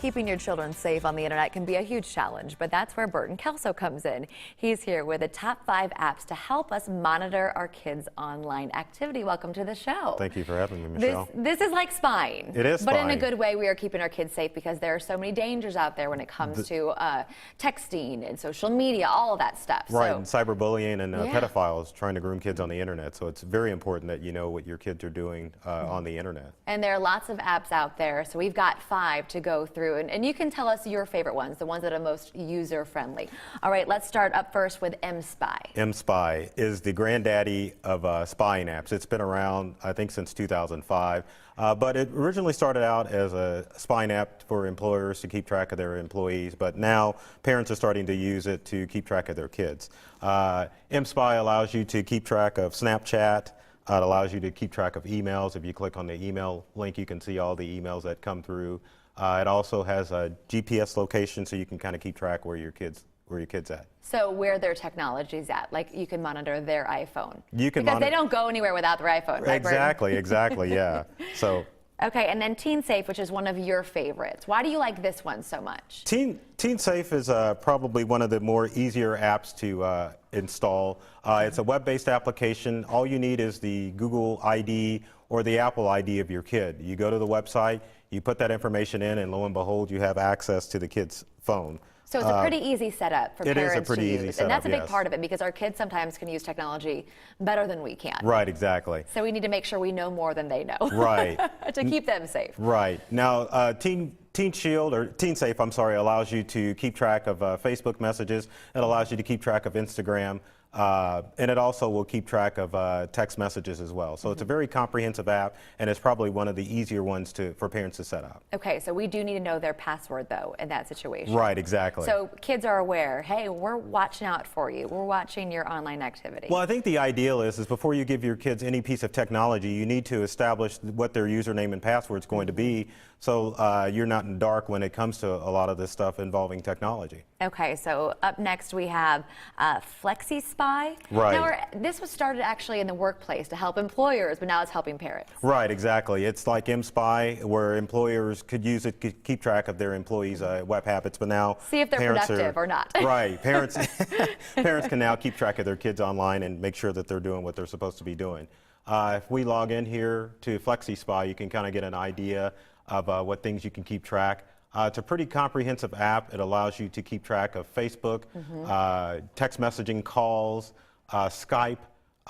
Keeping your children safe on the internet can be a huge challenge, but that's where Burton Kelso comes in. He's here with the top 5 apps to help us monitor our kids' online activity. Welcome to the show. Thank you for having me, Michelle. This is like spying. It is spying. But in a good way, we are keeping our kids safe because there are so many dangers out there when it comes to texting and social media, all of that stuff. Right, so, and cyberbullying and pedophiles trying to groom kids on the internet. So it's very important that you know what your kids are doing on the internet. And there are lots of apps out there, so we've got 5 to go through. And you can tell us your favorite ones, the ones that are most user-friendly. All right, let's start up first with MSpy. MSpy is the granddaddy of spying apps. It's been around, I think, since 2005. But it originally started out as a spying app for employers to keep track of their employees, but now parents are starting to use it to keep track of their kids. MSpy allows you to keep track of Snapchat. It allows you to keep track of emails. If you click on the email link, you can see all the emails that come through. It also has a GPS location, so you can kind of keep track where your kids at. So where their technology's at, like you can monitor their iPhone. You can because they don't go anywhere without their iPhone, right? Exactly, yeah. So. Okay, and then TeenSafe, which is one of your favorites. Why do you like this one so much? TeenSafe is probably one of the more easier apps to install. It's a web-based application. All you need is the Google ID or the Apple ID of your kid. You go to the website, you put that information in, and lo and behold, you have access to the kid's phone. So it's a pretty easy setup for parents to use. It is a pretty easy setup, and that's a big part of it because our kids sometimes can use technology better than we can. Right, exactly. So we need to make sure we know more than they know. Right. to keep them safe. Right. Now, TeenShield, or TeenSafe, I'm sorry, allows you to keep track of Facebook messages. It allows you to keep track of Instagram. And it also will keep track of text messages as well. So it's a very comprehensive app, and it's probably one of the easier ones for parents to set up. Okay, so we do need to know their password, though, in that situation. Right, exactly. So kids are aware, hey, we're watching out for you. We're watching your online activity. Well, I think the ideal is before you give your kids any piece of technology, you need to establish what their username and password is going to be, so you're not in the dark when it comes to a lot of this stuff involving technology. Okay, so up next we have FlexiSpy. Right. Now, this was started actually in the workplace to help employers, but now it's helping parents. Right, exactly. It's like MSpy, where employers could use it to keep track of their employees' web habits, but now see if they're productive or not. Right. Parents can now keep track of their kids online and make sure that they're doing what they're supposed to be doing. If we log in here to FlexiSpy, you can kind of get an idea of what things you can keep track. It's a pretty comprehensive app. It allows you to keep track of Facebook, text messaging, calls, Skype.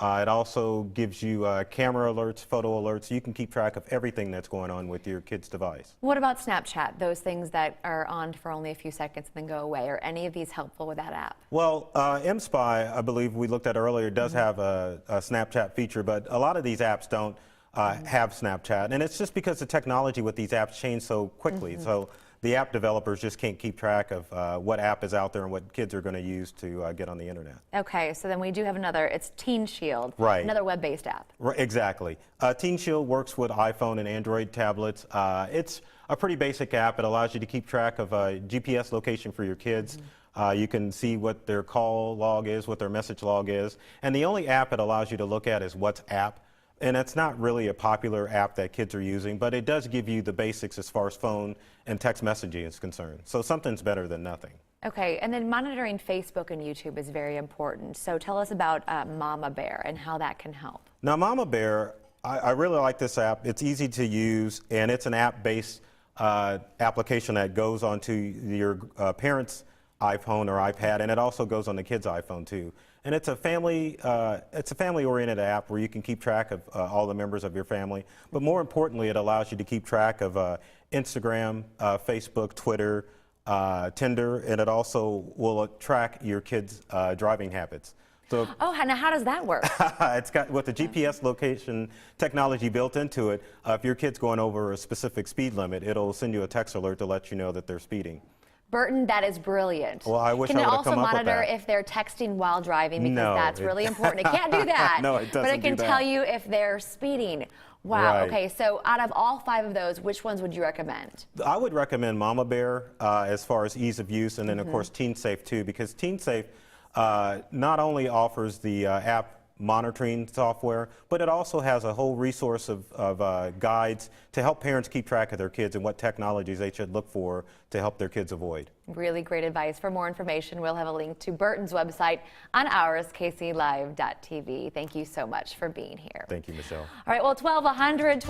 It also gives you camera alerts, photo alerts. You can keep track of everything that's going on with your kid's device. What about Snapchat, those things that are on for only a few seconds and then go away? Are any of these helpful with that app? Well, MSpy, I believe we looked at earlier, does have a Snapchat feature, but a lot of these apps don't have Snapchat. And it's just because the technology with these apps change so quickly. So the app developers just can't keep track of what app is out there and what kids are going to use to get on the internet. Okay, so then we do have another, it's TeenShield, right. Another web-based app. Right, exactly. TeenShield works with iPhone and Android tablets. It's a pretty basic app. It allows you to keep track of GPS location for your kids. You can see what their call log is, what their message log is. And the only app it allows you to look at is WhatsApp. And it's not really a popular app that kids are using, but it does give you the basics as far as phone and text messaging is concerned. So something's better than nothing. Okay, and then monitoring Facebook and YouTube is very important. So tell us about MamaBear and how that can help. Now, MamaBear, I really like this app. It's easy to use, and it's an app-based application that goes onto your parents' iPhone or iPad, and it also goes on the kid's iPhone too. And it's a family-oriented app where you can keep track of all the members of your family. But more importantly, it allows you to keep track of Instagram, Facebook, Twitter, Tinder, and it also will track your kids' driving habits. So, now how does that work? It's got with the GPS location technology built into it. If your kid's going over a specific speed limit, it'll send you a text alert to let you know that they're speeding. Burton, that is brilliant. Well, I wish I would have come up with that. Can it also monitor if they're texting while driving? Because no, that's really important. It can't do that. No, it doesn't. But it can tell you if they're speeding. Wow. Right. Okay, so out of all 5 of those, which ones would you recommend? I would recommend MamaBear as far as ease of use, and then of course TeenSafe too, because TeenSafe not only offers the app monitoring software, but it also has a whole resource of guides to help parents keep track of their kids and what technologies they should look for to help their kids avoid. Really great advice. For more information, we'll have a link to Burton's website on ours, kclive.tv. Thank you so much for being here. Thank you, Michelle. All right, well, 1,200